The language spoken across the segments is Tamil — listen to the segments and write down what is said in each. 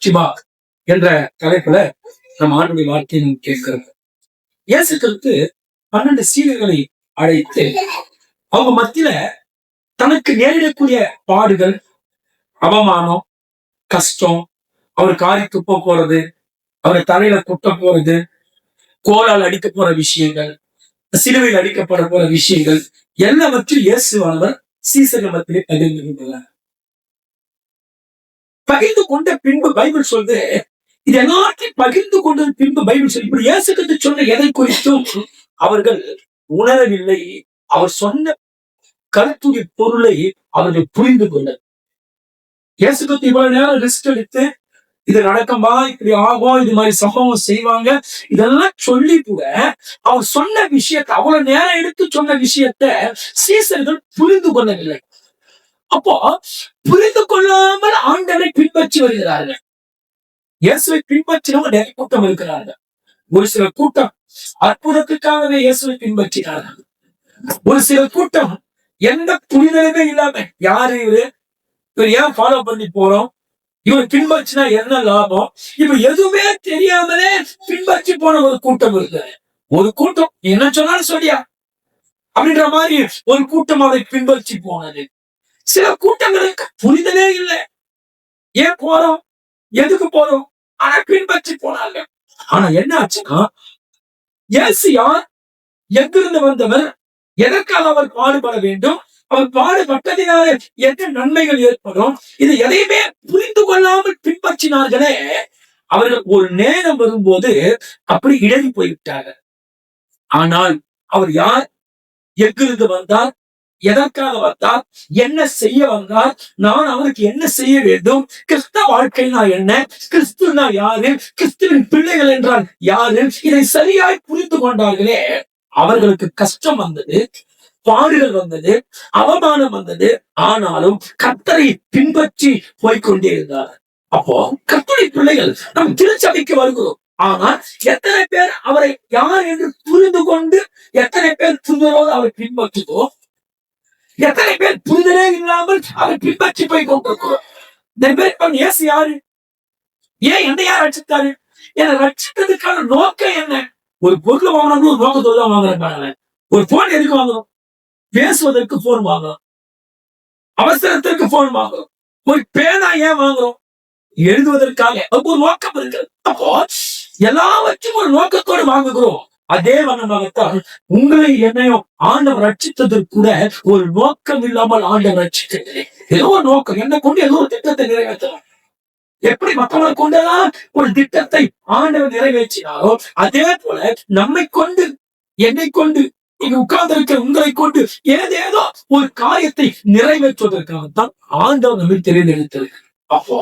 சாட்சிமா என்ற தலைப்புல நம்ம ஆண்டுடைய வார்த்தையை நம்ம கேட்கிறோம். இயேசு கிறிஸ்து 12 சீடர்களை அழைத்து அவங்க மத்தியில தனக்கு நேரிடக்கூடிய பாடுகள், அவமானம், கஷ்டம், அவர் காரி துப்ப போறது, அவரை தலையில குட்ட போறது, கோலால் அடிக்க போற விஷயங்கள், சிலுவையில் அடிக்கப்பட போற விஷயங்கள் எல்லாவற்றையும் இயேசுவானவர் சீசர்கள் மத்தியிலே பகிர்ந்து கொண்டார். பகிர்ந்து கொண்ட பின்பு பைபிள் சொல்றது, இது எல்லாத்தையும் பகிர்ந்து கொண்ட பின்பு பைபிள் சொல்லி இப்படி இயேசு கிறிஸ்து சொன்ன எதை குறித்தும் அவர்கள் உணரவில்லை. அவர் சொன்ன கருத்துடைய பொருளை அவர்கள் புரிந்து கொண்டார். இயேசு கிறிஸ்து இவ்வளவு நேரம் ரிஸ்க் எடுத்து இது நடக்கும்பா, இப்படி ஆகும், இது மாதிரி சம்பவம் செய்வாங்க, இதெல்லாம் சொல்லி கூட அவர் சொன்ன விஷயத்தை, அவ்வளவு நேரம் எடுத்து சொன்ன விஷயத்த சீசர்கள் புரிந்து கொள்ளவில்லை. அப்போ புரிந்து கொள்ளாமல் ஆண்டவரை பின்பற்றி வருகிறார்கள். இயேசுவை பின்பற்றினவங்க நிறைய கூட்டம் இருக்கிறார்கள். ஒரு சில கூட்டம் அற்புதத்துக்காகவே இயேசுவை பின்பற்றினார்கள். ஒரு சில கூட்டம் எந்த புரிதலுமே இல்லாம, யாரு இவர் ஏன் ஃபாலோ பண்ணி போறோம், இவர் பின்பற்றினா என்ன லாபம், இப்ப எதுவுமே தெரியாமலே பின்பற்றி போன ஒரு கூட்டம் இருக்கு. ஒரு கூட்டம் என்ன சொன்னாலும் சொல்லியா அப்படின்ற மாதிரி ஒரு கூட்டம் அவரை பின்பற்றி போனது. சில கூட்டங்களுக்கு புரிதலே இல்லை, ஏன் போறோம், எதுக்கு போறோம், ஆனா பின்பற்றி போனாங்க. ஆனா என்ன ஆச்சுன்னா, இயேசு யார், எங்கிருந்து வந்தவர், எதற்காக அவர் பாடுபட வேண்டும், அவர் பாடுபட்டதினாலே என்ன நன்மைகள் ஏற்படும், இது எதையுமே புரிந்து கொள்ளாமல் பின்பற்றினார்களே. அவர்கள் ஒரு நேரம் வரும்போது அப்படி இடறி போய்விட்டார்கள். ஆனால் அவர் யார், எங்கிருந்து வந்தார், எதற்காக வந்தார், என்ன செய்ய வந்தார், நான் அவருக்கு என்ன செய்ய வேண்டும், கிறிஸ்தவ வாழ்க்கைனா என்ன, கிறிஸ்துனா யாரு, கிறிஸ்துவின் பிள்ளைகள் என்றால் யாரு, இதை சரியாய் புரிந்து கொண்டார்களே. அவர்களுக்கு கஷ்டம் வந்தது, பாடுகள் வந்தது, அவமானம் வந்தது, ஆனாலும் கர்த்தரை பின்பற்றி போய்கொண்டே இருந்தார். அப்போ கர்த்தருடைய பிள்ளைகள் நம் திருச்சபைக்கு வருகிறோம். ஆனால் எத்தனை பேர் அவரை யார் என்று புரிந்து கொண்டு, எத்தனை பேர் புரிதலோடு அவரை பின்பற்றுகிறோம், எத்தனை பேர் புரிதலே இல்லாமல் அவரை பின்பற்றி போய் கொண்டிருக்கிறோம். இயேசு யாரு, ஏன் என்னை யார் ரட்சித்தாரு, என்னை ரட்சித்ததுக்கான நோக்கம் என்ன? ஒரு பொருள் வாங்கணும், ஒரு நோக்கத்தோடு தான் வாங்குறாங்க. ஒரு போன் எதுக்கு வாங்கணும், பேசுவதற்கு போன் வாங்கணும், அவசரத்திற்கு போன் வாங்கணும். ஒரு பேனா ஏன் வாங்குறோம், எழுதுவதற்காக. ஒரு நோக்கம் இருக்கு. அப்போ எல்லாவற்றும் ஒரு நோக்கத்தோடு வாங்குகிறோம். அதே வண்ணமாகத்தான் உங்களை என்னையும் ஆண்டவர் ரட்சித்ததற்கு கூட ஒரு நோக்கம் இல்லாமல் ஆண்டவர் ரட்சித்தது. ஏதோ ஒரு நோக்கம், என்ன கொண்டு ஏதோ ஒரு திட்டத்தை நிறைவேற்றலாம். எப்படி மற்றவர்களை கொண்டெல்லாம் ஒரு திட்டத்தை ஆண்டவர் நிறைவேற்றினாரோ, அதே போல நம்மை கொண்டு, என்னை கொண்டு, இங்க உட்கார்ந்து இருக்கிற உங்களை கொண்டு ஏதேதோ ஒரு காரியத்தை நிறைவேற்றுவதற்காகத்தான் ஆண்டவர் நம்மை தெரிந்தெடுத்தது. அப்போ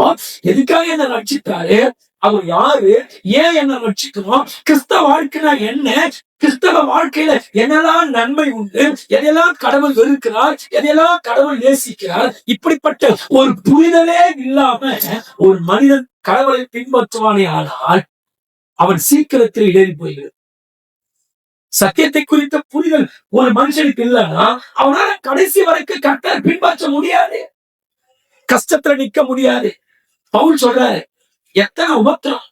எதுக்காக என்ன ரட்சித்தாரு, அவர் யாரு, ஏன் என்ன ரட்சிக்கணும், கிறிஸ்தவ வாழ்க்கைனா என்ன, கிறிஸ்தவ வாழ்க்கையில என்னெல்லாம் நன்மை உண்டு, எதையெல்லாம் கடவுள் வெறுக்கிறார், எதையெல்லாம் கடவுள் நேசிக்கிறார், இப்படிப்பட்ட ஒரு புரிதலே இல்லாம ஒரு மனிதன் கடவுளை பின்பற்றுவானே ஆனால் அவன் சீக்கிரத்தில் இடறி போகிறது. சத்தியத்தை குறித்த புரிதல் ஒரு மனுஷனுக்கு இல்லைன்னா அவனால கடைசி வரைக்கும் கர்த்தரை பின்பற்ற முடியாது, கஷ்டத்துல நிக்க முடியாது. பவுல் சொல்றாரு, எத்தனை உபத்திரம்,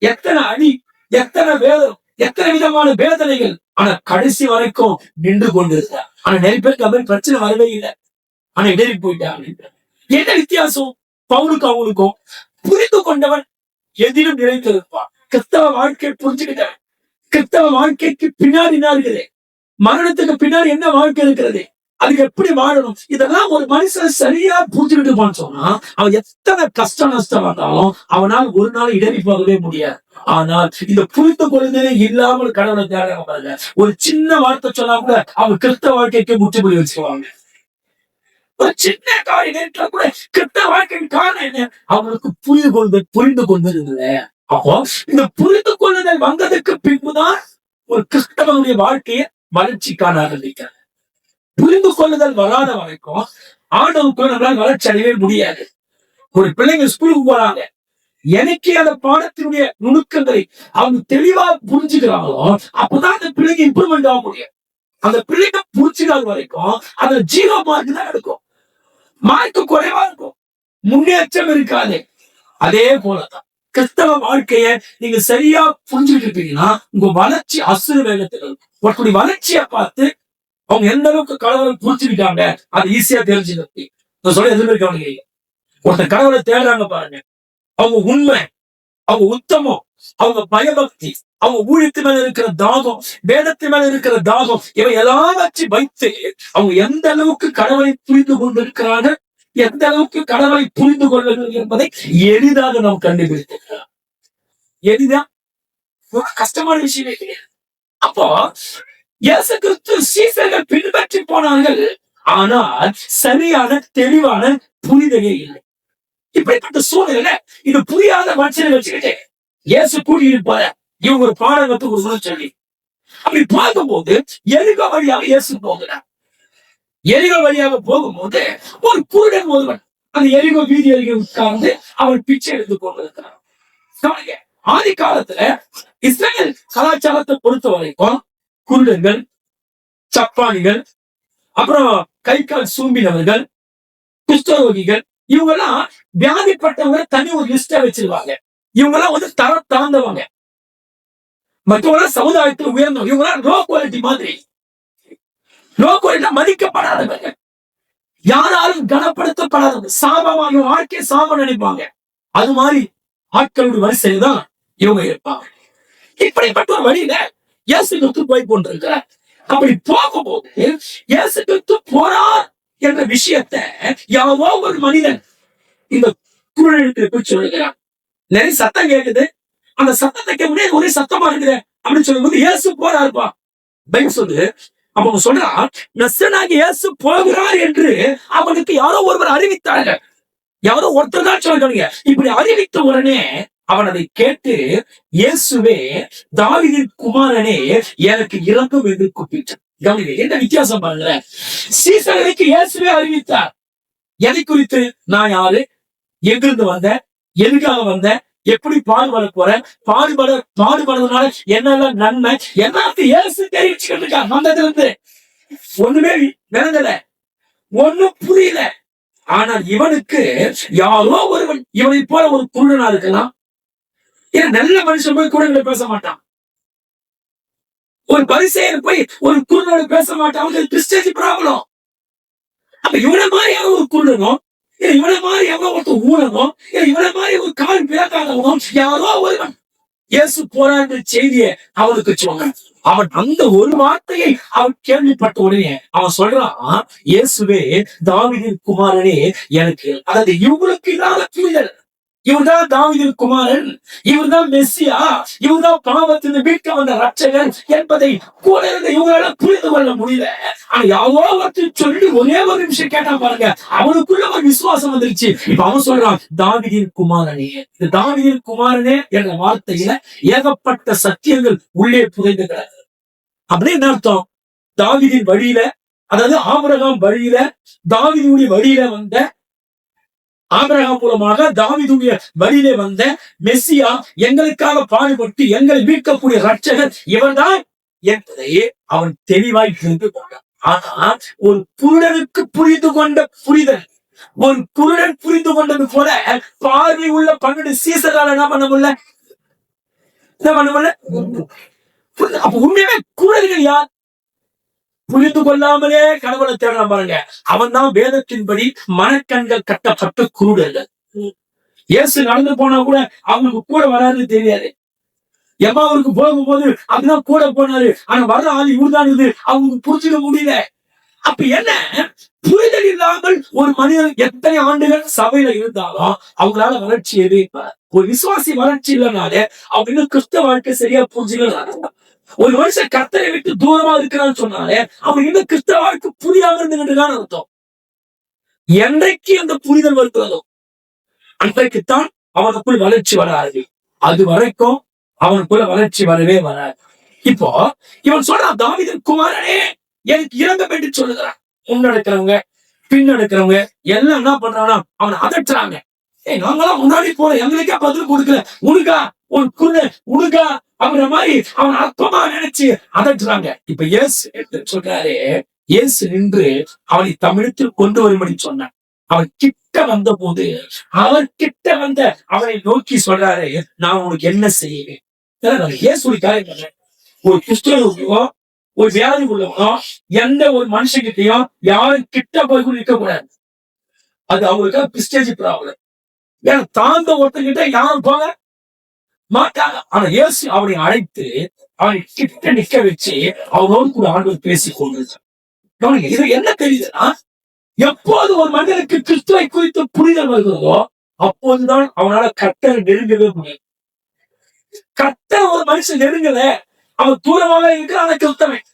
எத்தனை அடி, எத்தனை வேதம், எத்தனை விதமான வேதனைகள், ஆனா கடைசி வரைக்கும் நின்று கொண்டிருந்தார். ஆனா நிறைய பேருக்கு அப்படி பிரச்சனை வரவே இல்லை, ஆனா இடறி போயிட்டாங்க. என்ன வித்தியாசம் பவுலுக்கு அவங்களுக்கும்? புரிந்து கொண்டவன் எதிலும் நிலைத்திருப்பான். கிறிஸ்தவ வாழ்க்கையை புரிஞ்சுக்கிட்டவன், கிறிஸ்தவ வாழ்க்கைக்கு பின்னாடி நாடுகிறே, மரணத்துக்கு பின்னாடி என்ன வாழ்க்கை இருக்கிறது, அதுக்கு எப்படி வாழணும், இதெல்லாம் ஒரு மனுஷன் சரியா புரிஞ்சுக்கிட்டு சொன்னா அவன் எத்தனை கஷ்ட நஷ்டம் வந்தாலும் அவனால் ஒரு நாள் இடறி போகவே முடியாது. ஆனால் இந்த புரிந்து கொள்ளுதலே இல்லாமல் கடவுளை தேடுறாங்க. ஒரு சின்ன வார்த்தை சொன்னா கூட அவன் கிறிஸ்தவ வாழ்க்கைக்கு முற்றுப்புள்ளி வச்சுக்குவாங்க. ஒரு சின்ன காரியம் கூட கிறிஸ்தவ வாழ்க்கையின் காரணம் என்ன, அவங்களுக்கு புரிந்து கொள்வது இல்லை. அப்போ இந்த புரிந்து கொள்ளுதல் வந்ததுக்கு பின்புதான் ஒரு கிறிஸ்தவனுடைய வாழ்க்கையை வளர்ச்சிக்கான ஆரம்பிக்கிறார். புரிந்து கொள்ளுதல் வராத வரைக்கும் ஆண்டவருக்குள்ள நம்மளால வளர்ச்சி அடையவே முடியாது. ஒரு பிள்ளைங்க ஸ்கூலுக்கு போறாங்க, எனக்கு அந்த பாடத்தினுடைய நுணுக்கங்களை அவங்க தெளிவா புரிஞ்சுக்கிறாங்களோ அப்பதான் அந்த பிள்ளைங்க இம்ப்ரூவ்மெண்ட் ஆக முடியும். அந்த பிள்ளைங்க புரிஞ்சுக்காத வரைக்கும் அந்த 0 மார்க் தான் எடுக்கும், மார்க் குறைவா இருக்கும், முன்னேற்றம் இருக்காது. அதே போலதான் கிறிஸ்தவ வாழ்க்கைய நீங்க சரியா புரிஞ்சுட்டு இருப்பீங்கன்னா உங்க வளர்ச்சி அசுர வேகத்தில் ஒருத்தருடைய வளர்ச்சியை பார்த்து அவங்க எந்த அளவுக்கு கடவுளை புரிஞ்சுக்கிட்டாங்க அது ஈஸியா தெரிஞ்சுக்கிட்டு சொல்ல எதுவுமே கவனிக்கிறீங்க. ஒருத்தர் கடவுளை தேடுறாங்க பாருங்க, அவங்க உண்மை, அவங்க உத்தமம், அவங்க பயபக்தி, அவங்க ஊழியத்து மேல இருக்கிற தாகம், வேதத்து மேல இருக்கிற தாகம், இவை எல்லாம் வச்சு வைத்து அவங்க எந்த அளவுக்கு கடவுளை புரிந்து கொண்டிருக்கிறாங்க, எந்த அளவுக்கு கடவுளை புரிந்து கொள்வது என்பதை எளிதாக நாம் கண்டுபிடித்திருக்கிறோம். எளிதா கஷ்டமான விஷயமே கிடையாது. அப்போ இயேசு கிறிஸ்து சீசர்கள் பின்பற்றி போனார்கள், ஆனால் சரியான தெளிவான புரிதலே இல்லை. இப்படிப்பட்ட சூழ்நிலை இது புரியாத மனுஷனை வச்சுக்கிட்டு இயேசு கூட்டியிருப்பாரு இவங்க ஒரு பாடம் கத்து கொடுக்கணும்னு சொல்லி அப்படி பார்க்கும்போது எரிகோ வழியாக இயேசு போகிறார். எரிகோ வழியாக போகும்போது ஒரு குருடன் ஒருவன் அந்த எரிகோ வீதி அருகே உட்கார்ந்து அவன் பிச்சை எடுத்து கொண்டிருக்கிறான். ஆதி காலத்துல இஸ்ரேல் கலாச்சாரத்தை பொறுத்த வரைக்கும் குருடர்கள், சப்பானிகள், அப்புறம் கை கால் சூம்பினவர்கள், குஷ்டரோகிகள், இவங்க எல்லாம் வியாதிப்பட்டவங்க தனி ஒரு லிஸ்ட வச்சிருவாங்க. இவங்க எல்லாம் வந்து தரம் தாழ்ந்தவங்க, மற்றவங்க சமுதாயத்தில் உயர்ந்தவங்க. இவங்க எல்லாம் லோ குவாலிட்டி மாதிரி, லோ குவாலிட்டி மதிக்கப்படாதவங்க, யாராலும் கனப்படுத்தப்படாதவங்க, சாபமாக வாழ்க்கையை சாபம் நினைப்பாங்க. அது மாதிரி ஆட்களுடைய வரிசையில தான் இவங்க இருப்பாங்க. இப்படிப்பட்ட ஒரு வழியில இயேசு கிறிஸ்து போய் கொண்டிருக்கிறார். அப்படி போகும்போது இயேசு கிறிஸ்து போறார் என்ற விஷயத்தை யாரோ ஒரு மனிதன் இந்த குருடனுக்கு சொல்லுகிறான். நிறைய சத்தம் கேட்குது, அந்த சத்தத்துக்கு முன்னாடி ஒரே சத்தமா இருக்குது அப்படின்னு சொல்லும்போது இயேசு போறாருப்பா பைபிள் சொல்லுது. அப்ப அவங்க சொல்றான், நசரேயனாகிய இயேசு போகிறார் என்று அவனுக்கு யாரோ ஒருவர் அறிவித்தார்கள். யாரோ ஒருத்தர் தான் சொல்றாங்க. இப்படி அறிவித்த உடனே அவன் அதை கேட்டு, இயேசுவே தாவீதின் குமாரனே எனக்கு இரங்கும் என்று கூப்பிட்டான். கவனிங்க, என்ன வித்தியாசம் பாருங்க. சீசர்களுக்கு இயேசுவே அறிவித்தார் எதை குறித்து, நான் யாரு, எங்கிருந்து வந்தேன், எதுக்காக வந்தேன், எப்படி பாடுபட போறேன், பாடுபடுறதுனால என்னெல்லாம் நன்மை, எல்லாத்தையும் இயேசு தெரிவிச்சுக்கிட்டு இருக்கான். வந்ததுல இருந்து ஒண்ணுமே விளங்கல, ஒண்ணும் புரியல. ஆனால் இவனுக்கு யாரோ ஒருவன் இவனை போல ஒரு குருடனா இருக்கலாம். ஏன் நல்ல மனுஷன் போய் குருடனை பேச மாட்டான், ஒரு பரிசேயன் போய் ஒரு குருடனோட பேச மாட்டான். அவனுக்கு பிரிஸ்டேஜ் ப்ராப்ளம். அப்ப இவனை மாதிரி யாரோ ஒரு குருடனும், இவனை மாதிரி எவ்வளவு ஒருத்தர் ஊழலும், இவனை மாதிரி ஒரு கால் பேக்காதவனும் யாரோ ஒருவன் இயேசு போராடுற செய்தியை அவனுக்கு சொன்னான். அவன் அந்த ஒரு வார்த்தையை அவன் கேள்விப்பட்ட உடனே அவன் சொல்றான், இயேசுவே தாவீதின் குமாரனே எனக்கு, அதாவது இவங்களுக்கு இல்லாத புரிதல், இவர்தான் தாவீதின் குமாரன், இவர்தான் மெஸ்ஸியா, இவர்தான் பாவத்திலிருந்து மீட்க வந்த ரட்சகன் என்பதை கூட இருந்த இவங்களால புரிந்து கொள்ள முடியல. ஆனா யாரோ ஒருத்தர் சொல்லி ஒரே ஒரு நிமிஷம் கேட்டா பாருங்க, அவனுக்குள்ள ஒரு விசுவாசம் வந்துருச்சு. இப்ப அவன் சொல்றான், தாவீதின் குமாரனே. இந்த தாவீதின் குமாரனே என்ற வார்த்தையில ஏகப்பட்ட சத்தியங்கள் உள்ளே புதைந்துகிறார். அப்படியே என்ன அர்த்தம், தாவீதின் வழியில, அதாவது ஆபிரகாம் வழியில, தாவீதுடைய வழியில வந்த, ஆபிரகாம் மூலமாக தாவீதுடைய வழியிலே வந்த மெஸ்ஸியா, எங்களுக்காக பாடுபட்டு எங்களை மீட்கக்கூடிய ரட்சகர் இவர்தான் என்பதை அவன் தெளிவாய் புரிந்து கொண்டான். ஆனா ஒரு குருடனுக்கு புரிந்து கொண்ட புரிதல், ஒரு குருடன் புரிந்து கொண்டது போல பார்வை உள்ள 12 சீசரால் என்ன பண்ண முடியல, என்ன பண்ண முடியல. அப்ப உண்மையாவே குருடர்கள் யார்? புரிந்து கொள்ளாமலே கடவுளை தேடலாம் பாருங்க, அவன் தான் வேதத்தின்படி மனக்கண்கள் கட்டப்பட்ட குருடர்கள். இயேசு நடந்து போனா கூட அவங்களுக்கு கூட வராதுன்னு தெரியாது. எம்மாவுக்கு போகும்போது அப்படிதான் கூட போனாரு, ஆனா வர்ற ஆள் இவர்தான், இது அவங்க புரிஞ்சுக்க முடியல. அப்ப என்ன, புரிதல் இல்லாமல் ஒரு மனிதன் எத்தனை ஆண்டுகள் சபையில இருந்தாலும் அவங்களால வளர்ச்சி எது, ஒரு விசுவாசி வளர்ச்சி இல்லைனாலே அவங்க இன்னும் கிறிஸ்தவ வாழ்க்கை சரியா புரிஞ்சுக்கலாம். ஒரு மனுஷன் கர்த்தரை விட்டு தூரமா இருக்கிறான்னு சொன்னாலே அவன் இன்னும் கிறிஸ்தவ வாழ்க்கை புரியாம இருந்துகிட்டுதான் அர்த்தம். என்றைக்கு அந்த புரிதல் வருகிறதோ அன்றைக்குத்தான் அவனுக்குள் வளர்ச்சி வராது. அது வரைக்கும் அவனுக்குள்ள வளர்ச்சி வரவே வராது. இப்போ இவன் சொல்றான், தாவீதின் குமாரனே எனக்கு இரங்கம் என்று சொல்லுகிறான். முன்னெடுக்கிறவங்க பின்னெடுக்கிறவங்க எல்லாம் என்ன பண்றாங்கன்னா அவனை அதட்டுறாங்க. நாங்களாம் முன்னாடி போல, எங்களுக்கே பதில் கொடுக்கல, உனக்கா ஒரு குருட உனக்கா அப்படின்ற மாதிரி அவன் அற்பமா நினைச்சு அதட்டுறாங்க. இப்ப இயேசு சொல்றாரு, இயேசு நின்று அவனை தமிழத்தில் கொண்டு வரும்படி சொன்னான். அவன் கிட்ட வந்த போது அவர் கிட்ட வந்த அவனை நோக்கி சொல்றாரு, நான் உனக்கு என்ன செய்வேன்? ஒரு குஷ்டரோகியோ ஒரு வியாதி உள்ளவனோ எந்த ஒரு மனுஷங்கிட்டையும் யாரும் கிட்ட போய் நிற்க கூடாது. அது அவங்களுக்கு பிஸ்டேஜ் ப்ராப்ளம். ஏன்னா தாங்க ஒருத்தங்கிட்ட யாரும் போக மாட்டாங்க. ஆனா இயேசு அவனை அழைத்து அவனை கிட்ட நிக்க வச்சு அவனோடு கூட ஆண்டவர் பேசி கொண்டிருந்தார். இது என்ன தெரியுதுன்னா, எப்போது ஒரு மனிதனுக்கு கிறிஸ்துவை குறித்து புரிதல் வருகிறதோ அப்போதுதான் அவனால கர்த்தரை நெருங்கவே முடியும். கர்த்தரை ஒரு மனுஷன் நெருங்கல, அவன் தூரமாக இருக்கிறான் கிறிஸ்தவன்.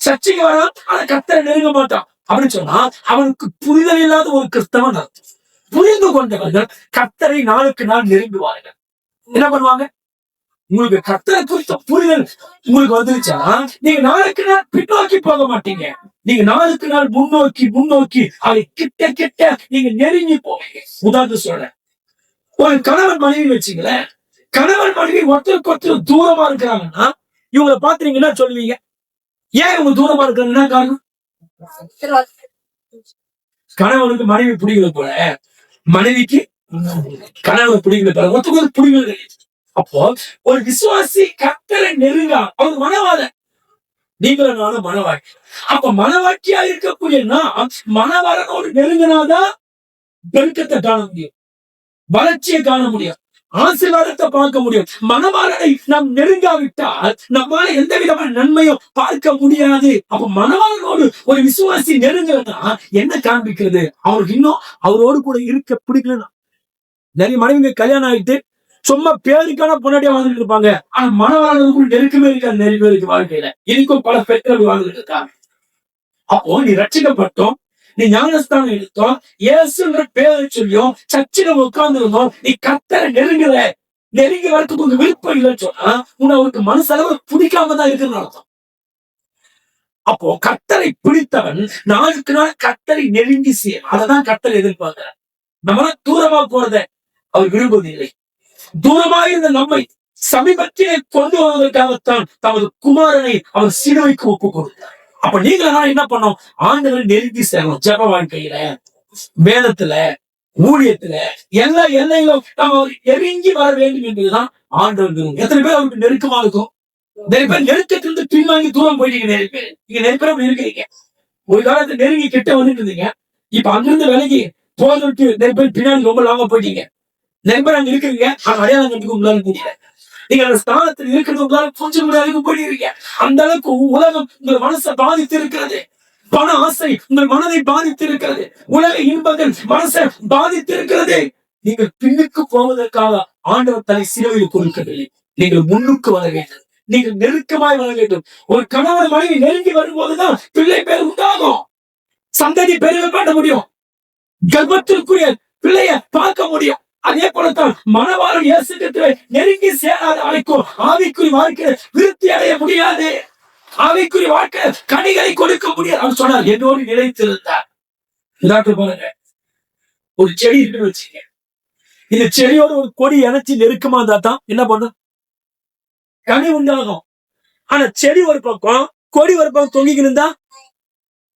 சர்ச்சைக்கு வரான், ஆனா கர்த்தரை நெருங்க மாட்டான் அப்படின்னு சொன்னா அவனுக்கு புரிதல் இல்லாத ஒரு கிறிஸ்தவன். புரிந்து கொண்டவர்கள் கர்த்தரை நாளுக்கு நாள் நெருங்குவார்கள். என்ன பண்ணுவாங்க? உங்களுக்கு கர்த்தரை குறித்த புரிதல் உங்களுக்கு வந்துருச்சா, நீங்க நாளுக்கு நாள் பின்னோக்கி போக மாட்டீங்க. நீங்க நாளுக்கு நாள் முன்னோக்கி முன்னோக்கி அதை கிட்ட கிட்ட நீங்க நெருங்கி போவீங்க. உதாரணம் சொல்றேன், ஒரு கணவன் மனைவி வச்சுங்களேன். கணவன் மனைவி ஒருத்தருக்கு ஒருத்தர் தூரமா இருக்கிறாங்கன்னா இவங்களை பாத்தீங்கன்னா சொல்லுவீங்க, ஏன் இவங்க தூரமா இருக்கிறாங்கன்னா காரணம் கணவனுக்கு மனைவி பிடிக்கல போல, மனைவிக்கு கணவன் பிடிக்கல போல, ஒருத்தருக்கு பிடிக்கல. அப்போ ஒரு விசுவாசி கர்த்தரை நெருங்கா அவர் மனவாளன், நீங்களும் நானும் மனவாட்டி. அப்ப மனவாட்டியா இருக்கக்கூடிய நான் மனவாளனோடு நெருங்கினாதான் பெருக்கத்தை காண முடியும், வளர்ச்சியை காண முடியும், ஆசீர்வாதத்தை பார்க்க முடியும். மனவாளனை நாம் நெருங்காவிட்டால் நம்மால எந்த விதமான நன்மையும் பார்க்க முடியாது. அப்ப மனவாளனோடு ஒரு விசுவாசி நெருங்குறதுனா என்ன காண்பிக்கிறது? அவருக்கு இன்னும் அவரோடு கூட இருக்க பிடிக்கலன்னா. நிறைய மனைவிங்க கல்யாணம் ஆகிட்டு சும்மா பேருக்கான பொன்னாடியா வாழ்ந்துட்டு இருப்பாங்க, ஆனா மனவாளனுக்கு நெருக்கமே இருக்காது. நிறைய பேருக்கு வாழ்க்கையில இன்னைக்கும் பல பெற்றோர்கள் வாழ்ந்துட்டு இருக்காங்க. அப்போ நீ ரட்சிக்கப்பட்டோம், நீ ஞானஸ்தானம் எடுத்தோம், இயேசுன்ற பேரை சொல்லியும் சர்ச்சில உட்கார்ந்து இருந்தோம், நீ கர்த்தரை நெருங்கல, நெருங்கி வரத்துக்கு உங்க விருப்பம் இல்லைன்னு சொன்னா உனக்கு மனசளவு பிடிக்காம தான் இருக்குன்னு அர்த்தம். அப்போ கர்த்தரை பிடித்தவன் நாளுக்கு நாள் கர்த்தரை நெருங்கி செய்யும். அததான் கர்த்தரை எதிர்பார்க்கிறார். நம்ம தூரமா போறத அவர் விரும்புவதில்லை. தூரமாக இருந்த நம்மை சமீபத்திலே கொண்டு வருவதற்காகத்தான் தமது குமாரனை அவர் சிலுவைக்கு ஒப்பு கொடுத்தார். அப்ப நீங்க என்ன பண்ணோம்? ஆண்டவரை நெருங்கி சேரணும். ஜெப வாழ்க்கையில, வேதத்துல, ஊழியத்துல, எல்லா எல்லையிலும் நம்ம நெருங்கி வர வேண்டும் என்பதுதான் ஆண்டவர் விரும்பும். எத்தனை பேர் அவருக்கு நெருக்கமா இருக்கும்? நிறைய பேர் நெருக்கத்திலிருந்து பின்வாங்கி தூரம் போயிட்டீங்க. நிறைய பேர் நீங்க நெருக்கம் இருக்கிறீங்க. ஒரு காலத்துல நெருங்கி கிட்ட வந்துட்டு இருந்தீங்க, இப்ப அங்கிருந்து விலகி போதுட்டு நிறைய பேர் பின்னாடி ரொம்ப லாங்க போயிட்டீங்க. நிறைய பேர் அங்க இருக்கிறீங்க, ஆனா அடையாளம் கண்டுக்க உங்களால தெரியல. நீங்க அந்த ஸ்தானத்தில் இருக்கிறது உங்களால கொஞ்சம் கூட போயிடுறீங்க. அந்த அளவுக்கு உலகம் உங்கள் மனசை பாதித்து இருக்கிறது. பண ஆசை உங்கள் மனதை பாதித்து இருக்கிறது. உலக இன்பங்கள் மனசை பாதித்து இருக்கிறது. நீங்கள் பின்னுக்கு போவதற்காக ஆண்டவர் தலை சிலுவையில் கொடுக்கவில்லை. நீங்கள் முன்னுக்கு வர வேண்டும். நீங்கள் நெருக்கமாய் வர வேண்டும். ஒரு கணவன் மனைவி நெருங்கி வரும்போதுதான் பிள்ளை பேர் உண்டாகும், சந்ததி பெருக காட்ட முடியும், கர்ப்பத்திற்குரிய பிள்ளைய பார்க்க முடியும். அதே போலத்தான் மனவாளன் இயேசு கிறிஸ்துவை நெருங்கி சேராத வரைக்கும் ஆவிக்குரிய வாழ்க்கை விருத்தி அடைய முடியாது. ஆவிக்குரிய வாழ்க்கை கனிகளை கொடுக்க முடியாது. அவர் சொன்னார், என்னோடு நிலைத்திருந்தார். பாருங்க, ஒரு செடி இருக்குன்னு வச்சுங்க, இந்த செடியோட ஒரு கொடி இணைச்சி நெருக்கமா இருந்தா தான் என்ன பண்ணும்? கனி உண்டாகும். ஆனா செடி ஒரு பக்கம், கொடி ஒரு பக்கம் தொங்கிக்கிட்டு இருந்தா,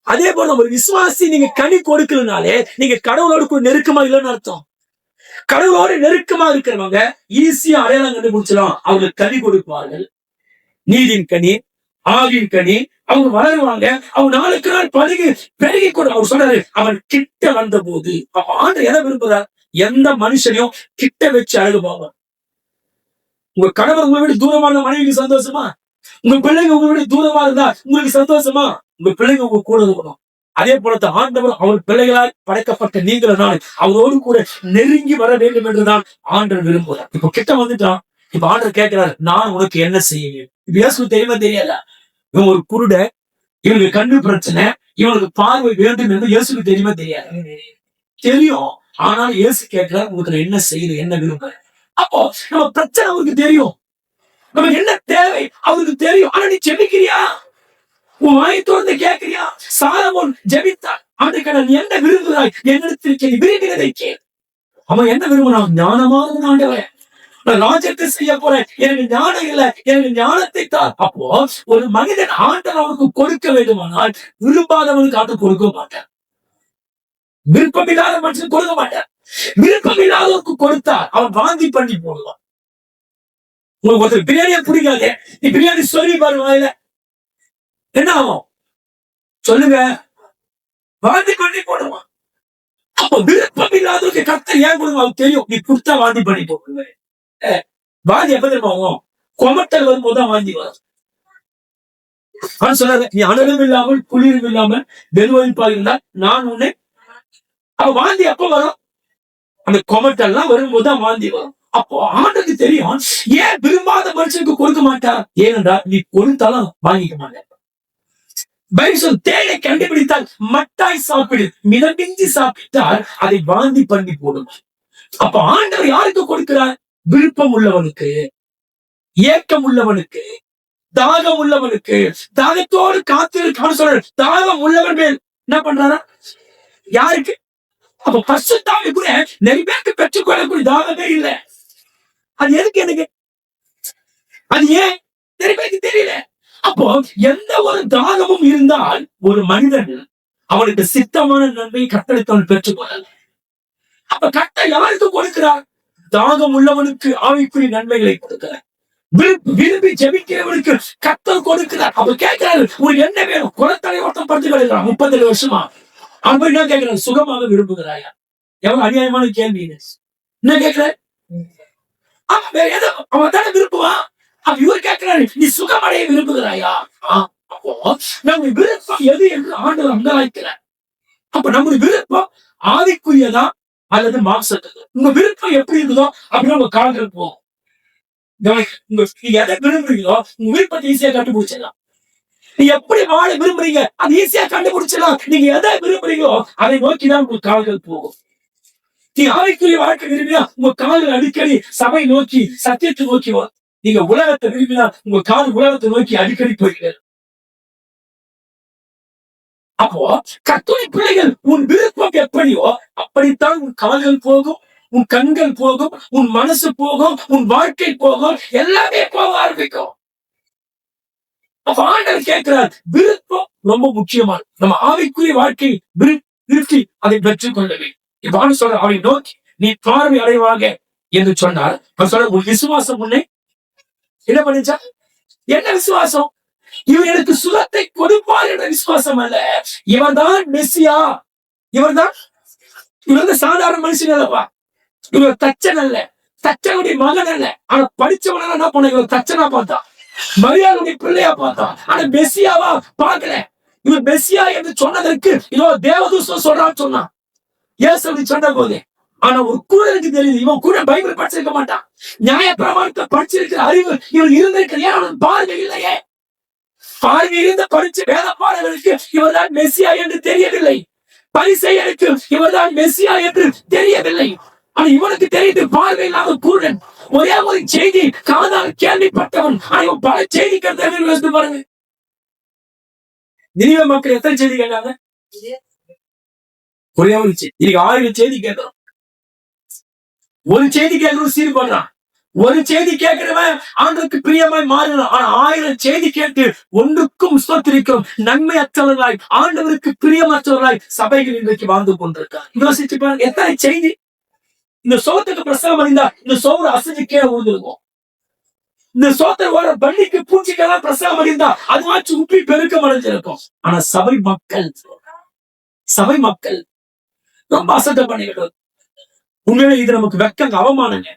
அதே போல ஒரு விசுவாசி நீங்க கனி கொடுக்கலனாலே நீங்க கடவுளோடு நெருக்கமா இல்லைன்னு அர்த்தம். கடவுளோடு நெருக்கமா இருக்கிறவங்க ஈஸியா அடையாளம் கண்டுபிடிச்சலாம். அவங்களுக்கு கனி கொடுப்பார்கள். நீதின் கனி, ஆவின் கனி. அவங்க வளருவாங்க. அவங்க நாளுக்கு நாள் பெருகி கூட. அவர் சொன்னாரு, அவன் கிட்ட வந்த போது ஆண்டு எதை விரும்புறார்? எந்த மனுஷனையும் கிட்ட வச்சு அழகுபாங்க. உங்க கணவர் உங்களை விட தூரமான மனைவிக்கு சந்தோஷமா? உங்க பிள்ளைங்க உங்களை விட தூரமா இருந்தா உங்களுக்கு சந்தோஷமா? உங்க பிள்ளைங்க உங்க கூட இருக்கணும். அதே போலத்தான் ஆண்டவர் அவர் பிள்ளைகளால் படைக்கப்பட்ட நீங்கள் நான் அவரோடு கூட நெருங்கி வர வேண்டும் என்றுதான் ஆண்டவர் விரும்புகிறார். இப்ப கிட்ட வந்துட்டான். இப்ப ஆண்டவர் கேட்கிறார், நான் உனக்கு என்ன செய்வேன்? இப்ப இயேசுக்கு தெரியுமா தெரியாதா? இவன் ஒரு குருட, இவனுக்கு கண்ணு பிரச்சனை, இவனுக்கு பார்வை வேண்டும் என்று இயேசுக்கு தெரியுமா தெரியாது? தெரியும். ஆனால் இயேசு கேட்கிறார், உங்களுக்கு நான் என்ன செய்யணும், என்ன விரும்புறேன்? அப்போ நம்ம பிரச்சனை அவருக்கு தெரியும், நமக்கு என்ன தேவை அவருக்கு தெரியும். ஆனா நீ ஜெபிக்கிறியா? உன் வாயை திறந்து கேட்கிறியா? சாலமோன் ஜெபித்தான். அவனுக்கு நான் என்ன விரும்புகிறாய்? என்னிடத்தில் விரும்பினதை கேள். அவன் என்ன விரும்பினான்? ஞானமான ஆண்டவரே, நான் ராஜ்யத்தை செய்ய போறேன், எனக்கு ஞானம் இல்லை, எனக்கு ஞானத்தை தான். அப்போ ஒரு மனிதன் ஆண்டவர் அவனுக்கு கொடுக்க வேண்டுமானால் விரும்பாதவனுக்கு ஆண்டு கொடுக்க மாட்டான். விருப்பம் இல்லாத மனுஷன் கொடுக்க மாட்டார். விருப்பம் இல்லாதவருக்கு கொடுத்தா அவன் வாந்தி பண்ணி போடுவான். உங்களுக்கு ஒருத்தர் பிரியாணியே பிடிக்காது, நீ பிரியாணி சொல்லி பாரு வாயில, என்ன ஆகும் சொல்லுங்க? வாந்தி பண்ணி போடுவான். அப்ப விருப்பம் இல்லாதவருக்கு கர்த்தர் ஏன் கொடுங்க அவருக்கு தெரியும், நீ கொடுத்தா வாந்தி பண்ணி போடுவேன். வாந்தி எப்ப தெரியுமா? கொமட்டல் வரும்போது தான் வாந்தி வரும். சொன்னாரு, நீ அனலும் இல்லாமல் குளிரும் இல்லாமல் வெறுவழிப்பா இருந்தா நான் உன்னை. அவ வாந்தி எப்ப வரும்? அந்த கொமட்டெல்லாம் வரும்போது தான் வாந்தி வரும். அப்போ ஆண்டுக்கு தெரியும் ஏன் விரும்பாத மனுஷனுக்கு கொடுக்க மாட்டார். ஏனென்றால் நீ கொடுத்தாலும் வாங்கிக்க மாட்டேன். பைபிள் தேனை கண்டுபிடித்தால் மட்டாய் சாப்பிடு, மிதமிஞ்சி சாப்பிட்டால் அதை வாந்தி பண்ணி போடும். அப்ப ஆண்டவர் யாருக்கு கொடுக்கிறார்? விருப்பம் உள்ளவனுக்கு, ஏக்கம் உள்ளவனுக்கு, தாகம் உள்ளவனுக்கு. தாகத்தோடு காத்திருக்கான்னு சொல்ற தாகம் உள்ளவன் மேல் என்ன பண்றாரா? யாருக்கு? அப்ப பரிசுத்தாவி கூட நிறைய பேருக்கு பெற்றுக்கொள்ளக்கூடிய தாகமே இல்லை. அது எதுக்கு? எனக்கு அது ஏன் நிறைய பேருக்கு தெரியல. அப்போ எந்த ஒரு தாகமும் இருந்தால் ஒரு மனிதன் அவனுக்கு சித்தமான நன்மை கட்டளைத்தவன் பெற்றுக்கொள்ளல. அப்ப கட்ட யாருக்கு கொடுக்கிறார்? தாகம் உள்ளவனுக்கு ஆவிக்குரிய நன்மைகளை கொடுக்கிறார். விரும்பி ஜெபிக்கிறவனுக்கு கர்த்தர் கொடுக்கிறார். அப்ப கேட்கிறாரு, உனக்கு என்ன வேணும்? குலத்தலை ஓட்டம் படுத்து கிடைக்கிறான் 37 வருஷமா. அவன் என்ன கேட்கிறான்? சுகமாக விரும்புகிறாயா? எவ்வளவு அநியாயமான கேள்வி. என்ன கேட்கிற? அவன் தானே விரும்புவான். அப்ப இவர் கேட்கிறாரு, நீ சுகமடைய விரும்புகிறாயா? அப்போ நம்ம விருப்பம் எது என்று ஆண்டவர் அங்கலாய்க்கிறார். அப்ப நம்முடைய விருப்பம் ஆவிக்குரியதா அல்லது மாம்சத்துக்கு? உங்க விருப்பம் எப்படி இருக்குதோ அப்படின்னு உங்க கால்கள் போகும். நீங்க எதை விரும்புறீங்களோ உங்க விருப்பத்தை ஈஸியா கண்டுபிடிச்சிடலாம். நீ எப்படி வாழ விரும்புறீங்க அது ஈஸியா கண்டுபிடிச்சிடலாம். நீங்க எதை விரும்புறீங்களோ அதை நோக்கிதான் உங்க கால்கள் போகும். நீ ஆவிக்குரிய வாழ்க்கை விரும்பினா உங்க கால்கள் அடிக்கடி சபை நோக்கி, சத்தியத்தை நோக்கி வரும். நீங்க உலகத்தை விரும்பினா உங்க கால் உலகத்தை நோக்கி அடிக்கடி போய்கிறது. அப்போ கர்த்தருடைய பிள்ளைகள், உன் விருப்பம் எப்படியோ அப்படித்தான் உன் கால்கள் போகும், உன் கண்கள் போகும், உன் மனசு போகும், உன் வாழ்க்கை போகும், எல்லாமே போக ஆரம்பிக்கும். அப்ப ஆண்டவர் கேட்கிறார், விருப்பம் ரொம்ப முக்கியமான நம்ம ஆவிக்குரிய வாழ்க்கை விருத்தி அதை பெற்றுக் கொள்ளவே. இப்ப சொல்ற அவரை நோக்கி நீ பார்வை அடைவாக என்று சொன்னார். சொல்ற உன் விசுவாசம் உன்னை என்ன பண்ணிச்சா? என்ன விசுவாசம்? இவர் எனக்கு சுகத்தை கொடுப்பார் என்ற விசுவாசம் அல்ல. இவன் தான் மெஸ்ஸியா, இவர் சாதாரண மனுஷன் அல்லவா. இவர் தச்சன் அல்ல, தச்சனுடைய மகன் அல்ல. ஆனா படிச்சவன என்ன பண்ண? இவர் தச்சனா பார்த்தா, மரியாதையுடைய பிள்ளையா பார்த்தா. ஆனா மெஸ்ஸியாவா பார்க்கல. இவர் மெஸ்ஸியா என்று சொன்னதற்கு இதோ தேவதூஷம் சொல்றான்னு சொன்னான் இயேசு சொன்ன போது. ஆனா ஒரு குருடனுக்கு தெரியுது, இவன் கூட பைபிள் படிச்சிருக்க மாட்டான், நியாய பிரமாணத்தை படிச்சிருக்கிற அறிவு இவன் இருந்திருக்கிற. ஏன் பார்வை இல்லையே? பார்வை இருந்த படிச்ச வேத பாடங்களுக்கு இவர்தான் மெஸ்ஸியா என்று தெரியவில்லை. பரிசேயருக்கு இவர்தான் மெஸ்ஸியா என்று தெரியவில்லை. ஆனா இவனுக்கு தெரியுது பார்வை இல்லாத குருடன். ஒரே ஒரு செய்தி காதால் கேள்விப்பட்டவன். ஆனா பல செய்தி கருத்து பாருங்க. நினிவே மக்கள் எத்தனை செய்தி கேட்டாங்க? ஒரே ஒரு செய்தி. இன்னைக்கு 1000 செய்தி கேட்கிறோம். ஒரு செய்தி கேட்கிறோம் சீர் பண்றான். ஒரு செய்தி கேட்கிறவன் ஆண்டுக்கு பிரியமாய் மாறினான். ஆனா 1000 செய்தி கேட்டு ஒன்றுக்கும் ஸ்தோத்திரிக்கும் நன்மை அற்றவர்களாய், ஆண்டவருக்கு பிரியமற்றவர்களாய் சபைகள் இன்றைக்கு வாழ்ந்து கொண்டிருக்கார். யோசிச்சு பாருங்க, எத்தனை செய்தி. இந்த சோத்துக்கு பிரசவம் அடைந்தா இந்த சோறு அசைஞ்சு கீழே விழுந்திருக்கும். இந்த சோத்தை வர பள்ளிக்கு பூச்சிக்கெல்லாம் பிரசவம் அடைந்தா அதுவாச்சும் உப்பி பெருக்கம் அடைஞ்சிருக்கும். ஆனா சபை மக்கள் ரொம்ப அசட்டை பண்ணிக்கிட்டு. உண்மையிலே இது நமக்கு வெக்கங்க, அவமானங்க,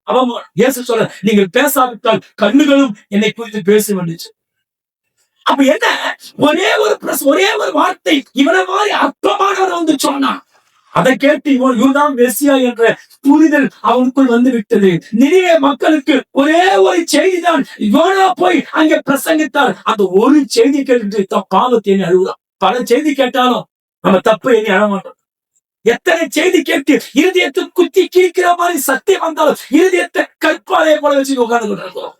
அவமானம். இயேசு சொல்ற, நீங்கள் பேசாவிட்டால் கண்ணுகளும் என்னை குறித்து பேச வந்துச்சு. அப்ப என்ன? ஒரே ஒரு வார்த்தை இவனை மாதிரி அற்பமானவர் வந்து சொன்னான். அதை கேட்டு இவன்தான் மெஸ்ஸியா என்ற புரிதல் அவனுக்குள் வந்து விட்டது. நினிவே மக்களுக்கு ஒரே ஒரு செய்தி தான் யோனா போய் அங்கே பிரசங்கித்தார். அந்த ஒரு செய்தி கேட்டு பாவத்தை எண்ணி அழுகுதான். பல செய்தி கேட்டாலும் நம்ம தப்பு எண்ணி அழ மாட்டோம். எத்தனை செய்தி கேட்டு இருதயத்தை குத்தி கீழ்க்கிற மாதிரி சத்தியம் வந்தாலும் இருதயத்தை கற்பாலையை போல வச்சு உட்கார்ந்து இருக்கோம்.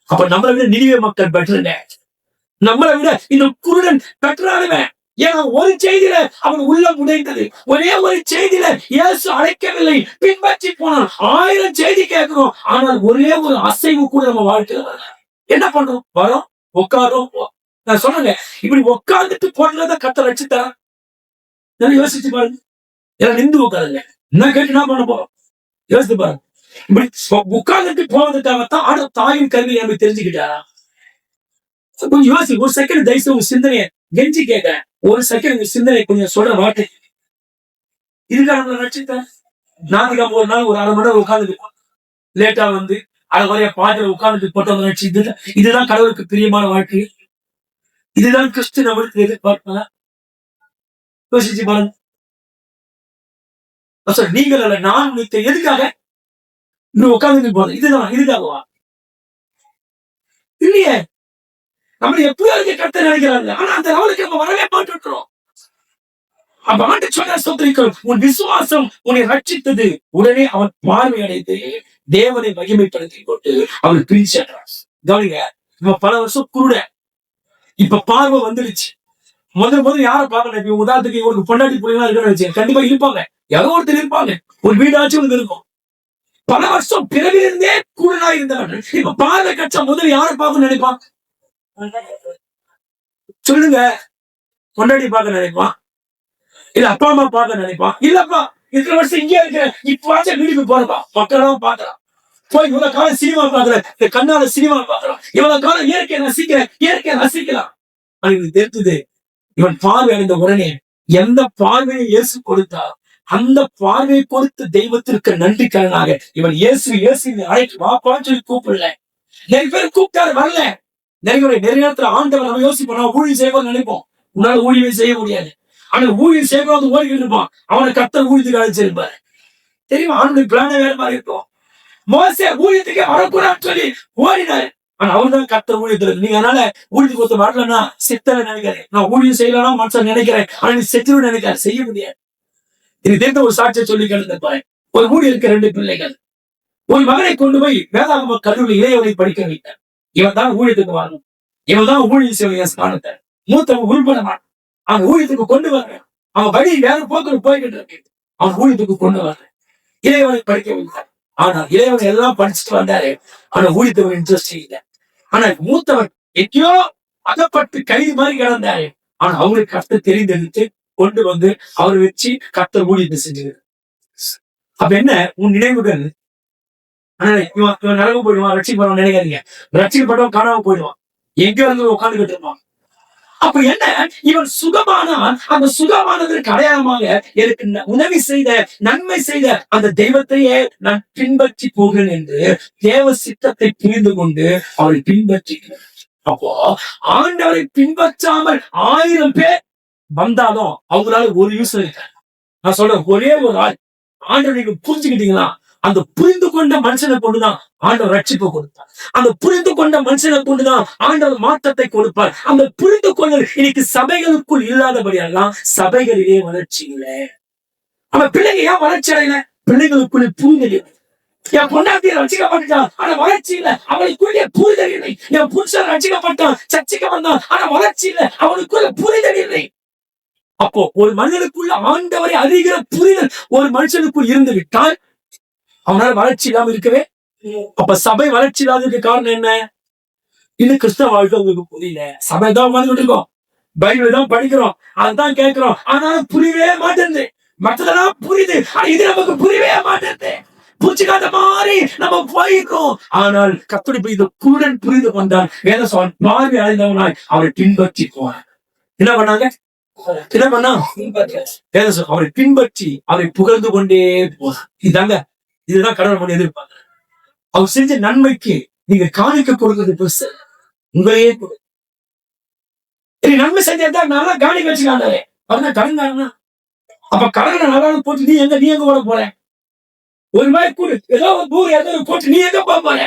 அப்ப நம்மளை விட நினிவே மக்கள் பெற்றல, நம்மளை விட இந்த குருடன் பெற்றானவன். ஏன்னா ஒரு செய்தியில அவன் உள்ளம் உடைந்தது. ஒரே ஒரு செய்தியில இயேசு அழைக்கவில்லை, பின்பற்றி போனான். 1000 செய்தி கேட்கிறோம், ஆனால் ஒரே ஒரு அசைவு கூட நம்ம வாழ்க்கையில என்ன பண்றோம்? வரோம், உட்காரோம். நான் சொன்னேன், இப்படி உட்கார்ந்துட்டு போனதான் கர்த்தர் ரட்சித்தார். யோசிச்சு பாருங்க. எல்லாம் நின்று உட்காருங்க. என்ன கேட்டு என்ன பண்ண போறோம்? யோசித்து பாருங்க. இப்படி உட்கார்ந்துட்டு போவதற்காகத்தான் ஆட தாயின் கல்வி நம்ம தெரிஞ்சுக்கிட்டாரா? கொஞ்சம் யோசி. ஒரு செகண்ட் தயவுசெய்து உங்க சிந்தனையை கெஞ்சி கேட்கிறேன். ஒரு செகண்ட் உங்க சிந்தனை கொஞ்சம் சொல்ற வார்த்தை இதுக்காக நம்மளை ரட்சித்தேன். நாளைக்கு ஒரு நாள் ஒரு 1/2 மணி நேரம் உட்கார்ந்து லேட்டா வந்து அது வரைய பாட்டு உட்கார்ந்து போட்டவங்க ரட்சி. இதுதான் கடவுளுக்கு பிரியமான வாழ்க்கை. இதுதான் கிறிஸ்து நம்மளுக்கு எதிர்பார்ப்பதா? யோசிச்சு பாருங்க. நீங்கள் அல்ல, நான் உனக்கு எதுக்காக இன்னும் உட்கார்ந்து போறது? இதுக்காகவா? இல்லையே. நம்ம எப்படியாவது கர்த்தர் நினைக்கிறாங்க. ஆனா அந்த லெவலுக்கு நம்ம வரவே மாட்டோம். அப்ப ஆண்டு சொன்ன ஸ்தோத்திரிக்கிறோம். உன் விசுவாசம் உன்னை ரட்சித்தது. உடனே அவன் பார்வை அடைந்து தேவனை மகிமைப்படுத்தி கொண்டு அவன் பிரிச்சான். கவனிங்க, இப்ப பல வருஷம் குருட, இப்ப பார்வை வந்துடுச்சு. முதல்ல யாரை பார்க்கணும்? உதாரணத்துக்கு இவருக்கு பொண்டாட்டி பிள்ளைங்களா இருக்குன்னு வச்சு கண்டிப்பா இருப்பாங்க. யாரோ ஒருத்தர் இருப்பாங்க. ஒரு வீடாச்சும் ஒன்று இருக்கும். பல வருஷம் பிறவிலிருந்தே குருடா இருந்தவன் இப்ப பார்வை கட்சா முதல்ல யாரை பார்க்கணும்னு நினைப்பான்? சொல்லுங்க. பொண்டாட்டி பார்க்க நினைப்பான், இல்ல அப்பா அம்மா பார்க்க நினைப்பான். இல்லப்பா இத்தனை வருஷம் இங்கே இருக்கிற இப்ப வீட்டுக்கு போறப்பா மக்களும் பாக்குறான். போய் இவ்வளவு காலம் சினிமா பாக்குற, கண்ணால சினிமா பாக்குறான். இவ்வளவு காலம் இயற்கையை ரசிக்கலாம். தெரிஞ்சது இவன் பார்வை அடைந்த உடனே எந்த பார்வையை இயேசு கொடுத்தா அந்த பார்வையை கொடுத்து தெய்வத்திற்கு நன்றிக்காரனாக இவன் இயேசு அழைத்து வாப்பான்னு சொல்லி கூப்பிடல. நிறைய பேர் கூப்பிட்டாரு, வரல. நிறைய நேரத்துல ஆண்டவர் நம்ம யோசிப்போம், ஊழியம் செய்வோம் நினைப்போம். உன்னால ஊழியமே செய்ய முடியாது. ஆனா ஊழியம் செய்வது ஓடிக்கிட்டு இருப்பான். அவனை கர்த்தர் ஊழியத்துக்கு அழைச்சிருப்பாரு. தெரியுமா? அவனுடைய பிளான வேற மாதிரி இருக்கும். மோசே ஊழியத்துக்கு வரக்கூடாதுன்னு சொல்லி ஓடினாரு. ஆனா அவர்தான் கர்த்தர் ஊழியத்துல. நீங்க அதனால ஊழியத்துக்கு ஒருத்தர் வரலன்னா செத்தல நினைக்கிறேன், நான் ஊழியம் செய்யலாம் மனுஷன் நினைக்கிறேன், ஆனா நீ செத்துருன்னு நினைக்கிறேன், செய்ய முடியாது. இது தெரிந்த ஒரு சாட்சியை சொல்லி கிடந்திருப்பாரு. ஒரு ஊழியருக்கு 2 பிள்ளைகள். ஒரு மகனை கொண்டு போய் வேதாகம கல்லூரி இளையவரை படிக்க வைத்தார். இவன் தான் ஊழியத்துக்கு வரணும், இவன் தான் ஊழியம் செய்ய ஸ்தானத்தை மூத்தவன் உள்படமான். அவன் ஊழியத்துக்கு கொண்டு வர்றேன். அவன் வழி வேற போக்கு போய்கிட்டு இருக்கு. அவன் ஊழியத்துக்கு கொண்டு வர்றேன். இளையவனை படிக்க வைத்தார். ஆனா இளையவன் எல்லாம் படிச்சுட்டு வந்தாரு. ஆனா ஊழியத்தவன் இன்ட்ரெஸ்ட் இல்லை. ஆனா மூத்தவன் எங்கேயோ அகப்பட்டு கைது மாதிரி கிடந்தாரு. ஆனா அவங்களுக்கு கர்த்தர் தெரிந்தெடுத்து கொண்டு வந்து அவரை வச்சு கர்த்தர் ஊழியத்தை செஞ்சது. அப்ப என்ன உன் நினைவுகள்? இவன் நரவு போயிடுவான், ரட்சிக்கப்படவன் நினைக்காதீங்க. ரட்சிக்கப்பட்டவன் காணாம போயிடுவான், எங்க இருந்து உட்காந்துக்கிட்டு இருப்பான். அப்ப என்ன, இவன் சுகமானான். அந்த சுகமானதற்கு அடையாளமாக எனக்கு உதவி செய்த, நன்மை செய்த அந்த தெய்வத்தையே நான் பின்பற்றி போகிறேன் என்று தேவ சித்தத்தை புரிந்து கொண்டு அவரை பின்பற்றினார். அப்போ ஆண்டவரை பின்பற்றாமல் 1000 பேர் வந்தாலும் அவங்களால ஒரு யூஸ் இல்லை. நான் சொல்றேன், ஒரே ஒரு ஆள் ஆண்டவரை நீங்க புரிஞ்சுக்கிட்டீங்களா? அந்த புரிந்து கொண்ட மனுஷனை கொண்டுதான் ஆண்டவர் ரட்சிப்பு கொடுத்தார். அந்த புரிந்து கொண்ட மனுஷனை கொண்டுதான் ஆண்டவர் மாற்றத்தை கொடுப்பார். அந்த புரிந்து கொள்ளல் இன்னைக்கு சபைகளுக்குள் இல்லாதபடியெல்லாம் சபைகளிலே வளர்ச்சி இல்லை. அவன் பிள்ளைங்க ஏன் வளர்ச்சி அடையல? பிள்ளைகளுக்குள்ளே புரிதல் இல்லை. என் பொண்டாட்டியை ரசிக்கப்பட்டான், ஆனா வளர்ச்சி இல்லை. அவளுக்குள்ளே புரிதல் இல்லை. என் புருஷன் ரசிக்கப்பட்டான், சர்ச்சைக்கு வந்தான், ஆனா வளர்ச்சி இல்லை. அவனுக்குள்ள புரிதல் இல்லை. அப்போ ஒரு மனிதனுக்குள்ள ஆண்டவரை அறிகிற புரிதல் ஒரு மனுஷனுக்குள் இருந்து விட்டால் அவனால வளர்ச்சி இல்லாம இருக்கவே. அப்ப சபை வளர்ச்சி இல்லாததுக்கு காரணம் என்ன? இன்னும் கிறிஸ்தவ வாழ்க்கை உங்களுக்கு புரியல. சபை தான் வந்துட்டு இருக்கோம், பைபிள் தான் படிக்கிறோம், அதுதான் கேட்கிறோம், ஆனாலும் புரியவே மாட்டேங்குது. மற்றதெல்லாம் புரியுது, ஆனா இது நமக்கு புரியவே மாட்டேங்குது. புரிச்சுக்காத மாதிரி நம்ம போயிருக்கோம். ஆனால் கர்த்தருடைய இந்த குருடன் புரிந்து கொண்டால் வேத சொல் பார்வை அடைந்தவனாய் அவரை பின்பற்றி போனார். என்ன பண்ணாங்க? என்ன பண்ணா? அவரை பின்பற்றி அவரை புகழ்ந்து கொண்டே போனார். இதாங்க, இதுதான் கடவுள் பண்ணி எதிர்பார்க்க. அவர் செஞ்ச நன்மைக்கு நீங்க காணிக்க கொடுக்கிறது பெருசு. உங்களையே கொடு. நன்மை செஞ்சா நல்லா காணிக்க வச்சுக்காண்டாரு. அவர்தான் கடன்காரனா. அப்ப கடனை நல்லா போட்டு நீ எங்க ஓட போற? ஒரு மாதிரி கூடு, ஏதோ ஒரு தூரம் ஏதோ போட்டு நீ எங்க போற?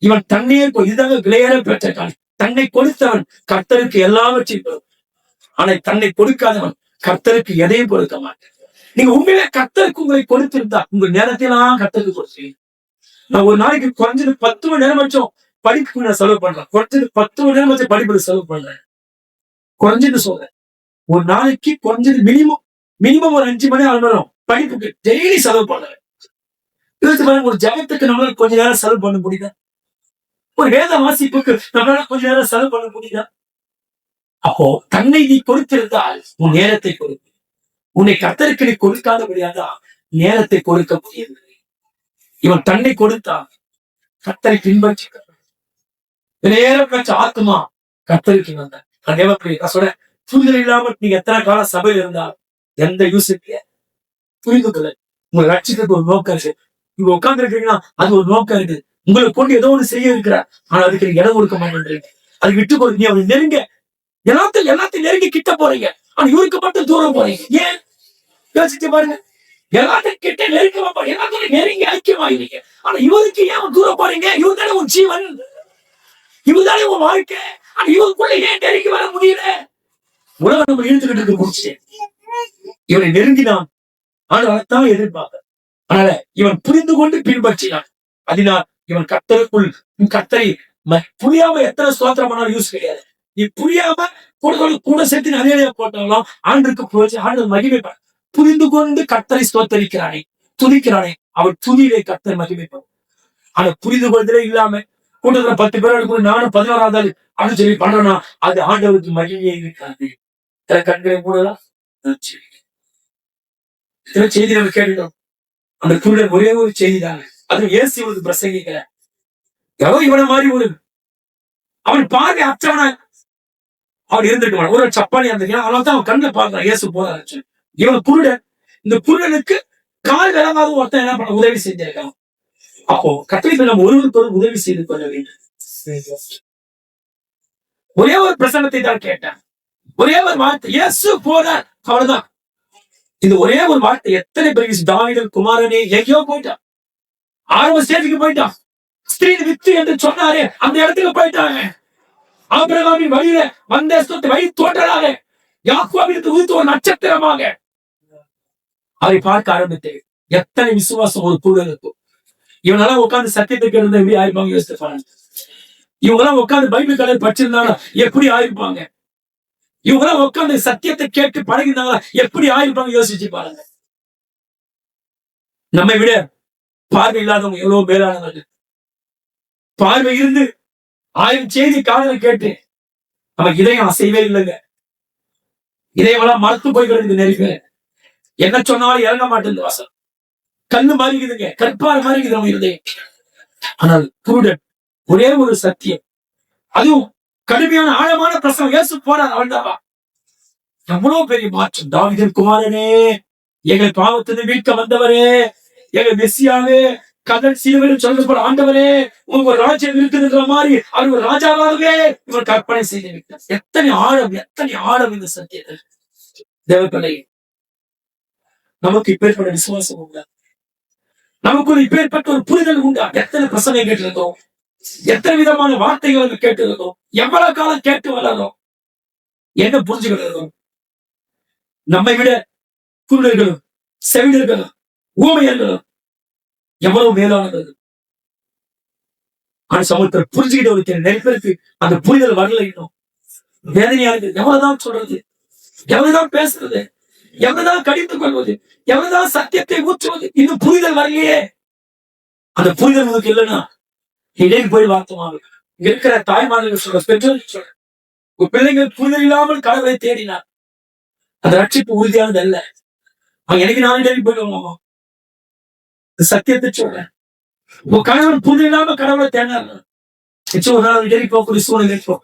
இவன் தன்னையே இதுதாங்க விளையாட பெற்ற காலம். தன்னை கொடுத்தவன் கர்த்தருக்கு எல்லாவற்றையும், ஆனா தன்னை கொடுக்காதவன் கர்த்தருக்கு எதையும் கொடுக்க மாட்டேன். நீங்க உண்மையிலே கர்த்தருக்கு உங்களை கொடுத்திருந்தா உங்க நேரத்தையெல்லாம் கர்த்தருக்கு கொடுத்து. நான் ஒரு நாளைக்கு குறைஞ்சது 10 மணி நேரம் வச்சோம் படிப்புக்கு நான் செலவு பண்றேன். குறைஞ்சது 10 மணி நேரம் வச்சு படிப்புல செலவு பண்றேன். குறைஞ்சது சொல்றேன், ஒரு நாளைக்கு குறைஞ்சது மினிமம் ஒரு 5 மணி 6 மணி நேரம் படிப்புக்கு டெய்லி செலவு பண்றேன். ஒரு ஜபத்துக்கு நம்மளால கொஞ்ச நேரம் செலவு பண்ண முடியுதா? ஒரு வேத வாசிப்புக்கு நம்மளால கொஞ்ச நேரம் செலவு பண்ண முடியுதா? அப்போ தன்னை நீ கொடுத்திருந்தால் உன் நேரத்தை கொடுத்து, உன்னை கர்த்தருக்கு நீ கொடுக்காதபடியாதான் நேரத்தை கொடுக்க முடியவில்லை. இவன் தன்னை கொடுத்தான், கர்த்தரை பின்பற்றி நேரம் பெற்ற ஆத்மா கர்த்தருக்கு வந்தான். நான் சொல்றேன், புரிதல் இல்லாமல் நீங்க எத்தனை காலம் சபையில் இருந்தால் எந்த யூஸ் இல்லையா? புரிந்து கொள்ள உங்களை ரட்சிக்கிறதுக்கு ஒரு நோக்கம் இருக்கு. இவங்க உட்கார்ந்து இருக்கீங்கன்னா அது ஒரு நோக்கம் இருக்கு. உங்களை கொண்டு ஏதோ ஒண்ணு செய்ய இருக்கிறார். ஆனா அதுக்கு நீங்க இடம் கொடுக்க மாட்டேன்றீங்க. அது விட்டு போறீங்க. நீ அவனை நெருங்க, எல்லாத்தையும் நெருங்கி கிட்ட போறீங்க. ஆனா இவருக்கு மட்டும் தூரம் போறீங்க. ஏன்? யோசிச்சு பாருங்க. எல்லாத்தையும் கிட்ட நெருக்கமா போறீங்க, எல்லாத்தையும் நெருங்கி ஐக்கியமாயிருங்க. ஆனா இவருக்கு ஏன் தூரம் போறீங்க? இவர் தானே உன் ஜீவன், இவர் தானே உன் வாழ்க்கை. ஆனா இவருக்குள்ள ஏன் நெருங்கி வர முடியல? உலகம் நம்ம இழுத்துக்கிட்டு இருக்க முடிச்சு இவனை நெருங்கினான். ஆனால் அதைத்தான் எதிர்பார்க்க. அதனால இவன் புரிந்து கொண்டு பின்பற்றினான். அதனால் இவன் கர்த்தருக்குள் கர்த்தரை புரியாம எத்தனை ஸ்தோத்திரம் பண்ணாலும் யூஸ் கிடையாது. நீ புரியாம கூட சேர்த்து நிறைய போட்டாலும் ஆண்டுக்கு போச்சு, ஆண்டு மகிமைப்பான். புரிந்து கொண்டு கர்த்தரை ஸ்தோத்தரிக்கிறானே, துதிக்கிறானே, அவன் துதியிலே கர்த்தர் மகிமைப்பான். ஆனா புரிந்து கொள்றதே இல்லாம கூட்டத்துல 10 பேர் எடுக்கும், நானும் 11ஆவது ஆள் அப்படின்னு சொல்லி பண்றேன்னா அது ஆண்டவருக்கு மகிமையே இருக்காது. கண்களை மூடலாம். செய்தி நம்ம கேட்டுட்டோம். அந்த குருடன் ஒரே ஒரு செய்தி தாங்க, அது இயேசு ஒரு பிரசங்கிக்கிற யாரோ இவனை மாதிரி ஒரு அவன் பார்வை அற்றவன அவன் இருந்துட்டு ஒரு சப்பானி இருந்திருக்கான். அதனால தான் அவன் கண்ணில் பார்க்கிறான் இயேசு போறாரு. இவன் குருடன். இந்த குருடனுக்கு கால் விளங்காத ஒருத்தன் என்ன பண்ண உதவி செஞ்சிருக்கான். அப்போ கத்தரிக்கு நம்ம ஒருவருக்கு உதவி செய்து கொள்ள வேண்டும். ஒரே ஒரு பிரசங்கத்தை தான் கேட்டேன், ஒரே ஒரு வார்த்தை, இயேசு போறார், அவ்வளவுதான். இது ஒரே ஒரு வார்த்தை எத்தனை பேருக்கு தாவீது குமாரனே எங்கேயோ போயிட்டான், ஆரம்ப ஸ்டேஜுக்கு போயிட்டான். ஸ்திரீ வித்து என்று சொன்னாரே அந்த இடத்துக்கு போயிட்டாங்க. ஆபிரகாமின் வழியில வந்த வழி தோன்றலாக யாக்கோபிற்கு உதித்த ஒரு நட்சத்திரமாக அதை பார்க்க ஆரம்பித்தேன். எத்தனை விசுவாசம் ஒரு குழுக்கும். இவனெல்லாம் உட்கார்ந்து சத்தியத்தை கேட்டு எப்படி ஆயிருப்பாங்க யோசித்து. இவங்கெல்லாம் உட்கார்ந்து பைபிள் கதை படிச்சிருந்தாங்க எப்படி ஆயிருப்பாங்க. இவங்கெல்லாம் உட்கார்ந்து சத்தியத்தை கேட்டு பழகிருந்தாங்களா எப்படி ஆயிருப்பாங்க யோசிச்சு பாருங்க. நம்மை விட பார்வை இல்லாதவங்க எவ்வளவு மேலானவர்கள். பார்வை இருந்து 1000 செய்தி காதலை கேட்டு நமக்கு இதயம் அசைவே இல்லைங்க. இதயமெல்லாம் மறுத்து போய் கிடக்குது. நெருங்க என்ன சொன்னாலும் இறங்க மாட்டேங்குது. வாசம் கண்ணு மாறிக்குதுங்க, கற்பாறை மாறிக்குது நம்ம இருதயம். ஆனால் குருடன் ஒரே ஒரு சத்தியம், அதுவும் கடுமையான ஆழமான பிரசவம். இயேசு போறார், அவன்தாவா எவ்வளவு பெரிய மாற்றம். தாவீதின் குமாரனே, எங்கள் பாவத்திலிருந்து மீட்க வந்தவரே, எங்கள் மெஸ்ஸியாவே, கதல் சீலவில் சொல்லப்பட ஆண்டவரே, உங்க ராஜ்யம் இருக்குதுன்ற மாதிரி அவர் ஒரு ராஜாவாகவே இவர் கற்பனை செய்து விட்டார். எத்தனை ஆழம் இந்த சத்தியத்தில். தேவப்பிள்ளை, நமக்கு இப்பேற்பட்ட விசுவாசம் உண்டா? நமக்கு இப்பேற்பட்ட ஒரு புரிதல் உண்டா? எத்தனை பிரசங்கம் கேட்டிருந்தோம், எத்தனை விதமான வார்த்தைகள் கேட்டிருந்தோம், எவ்வளவு காலம் கேட்டு வளர்றோம், என்ன புரிஞ்சுக்கிறோம்? நம்மை விட குருடர்களும் செவிடர்களும் ஊமையர்களும் எவ்வளவு மேலானது. ஆனா சமூகத்தில் புரிஞ்சுக்கிட்ட ஒரு நிறைய பேருக்கு அந்த புரிதல் வரல. இன்னும் வேதனையா இருக்கு. எவ்வளவுதான் சொல்றது, எவ்வளவுதான் பேசுறது, எவ்வளவுதான் கடிந்து கொள்வது, எவ்வளவுதான் சத்தியத்தை ஊற்றுவது, இன்னும் புரிதல் வரலையே. அந்த புரிதல் உங்களுக்கு இல்லைன்னா இடையில் போய் வார்த்தமாக இருக்கிற தாய்மார்கள் சொல்ற, பெற்றோர்கள் சொல்ற, உங்க பிள்ளைங்கள் புரிதல் இல்லாமல் கடவுளை தேடினார். அந்த ரட்சிப்பு உறுதியானது அல்ல. அவங்க எனக்கு நாளை போயிடுவாங்க. சத்தியத்தை சொல்றேன், உங்க கணவன் புரிதல் இல்லாம கடவுளை தேடினார். நிச்சயம் ஒரு நாள் இடறி போகக்கூடிய சூழ்நிலை இருக்கும்.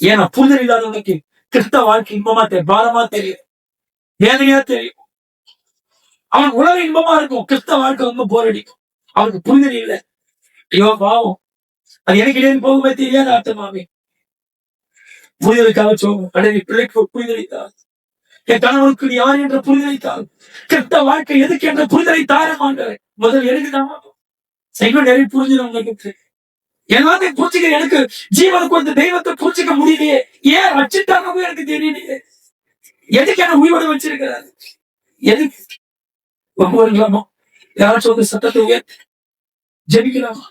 ஏன்னா புரிதல் இல்லாதவனுக்கு கிறிஸ்தவ வாழ்க்கை இன்பமா தெரியும், பாரமா தெரியும், வேதனையா தெரியும். அவன் உலக இன்பமா இருக்கும், கிறிஸ்தவ வாழ்க்கை ரொம்ப போர் அடிக்கும். அவனுக்கு புரிதல் இல்லை. ஐயோ பாவம், அது எனக்கு இடையே போகுமே தெரியாத அர்த்தமாவே. புரிதலுக்காக சொல்லுவோம், அடே பிள்ளைக்கு புரிதலித்தார், என் கணவனுக்கு நீ யார் என்ற புரிதலித்தார், கிறிஸ்தவ வாழ்க்கை எதுக்கு என்ற புரிதலை தாரமாங்க. முதல் எடுக்குதான் சைக்கிள் நிறைய புரிஞ்சிடும். எல்லாத்தையும் புரிஞ்சுக்க எனக்கு ஜீவனுக்கு வந்து தெய்வத்தை புரிஞ்சுக்க முடியலையே, ஏன் வச்சுட்டாங்க எனக்கு தெரியலையே, எதுக்கு என்ன உயிரோடு வச்சிருக்கிறாரு, எதுக்கு வருகலாமா? யாராச்சும் வந்து சத்தத்தை உயர்த்தி ஜெபிக்கலாமா?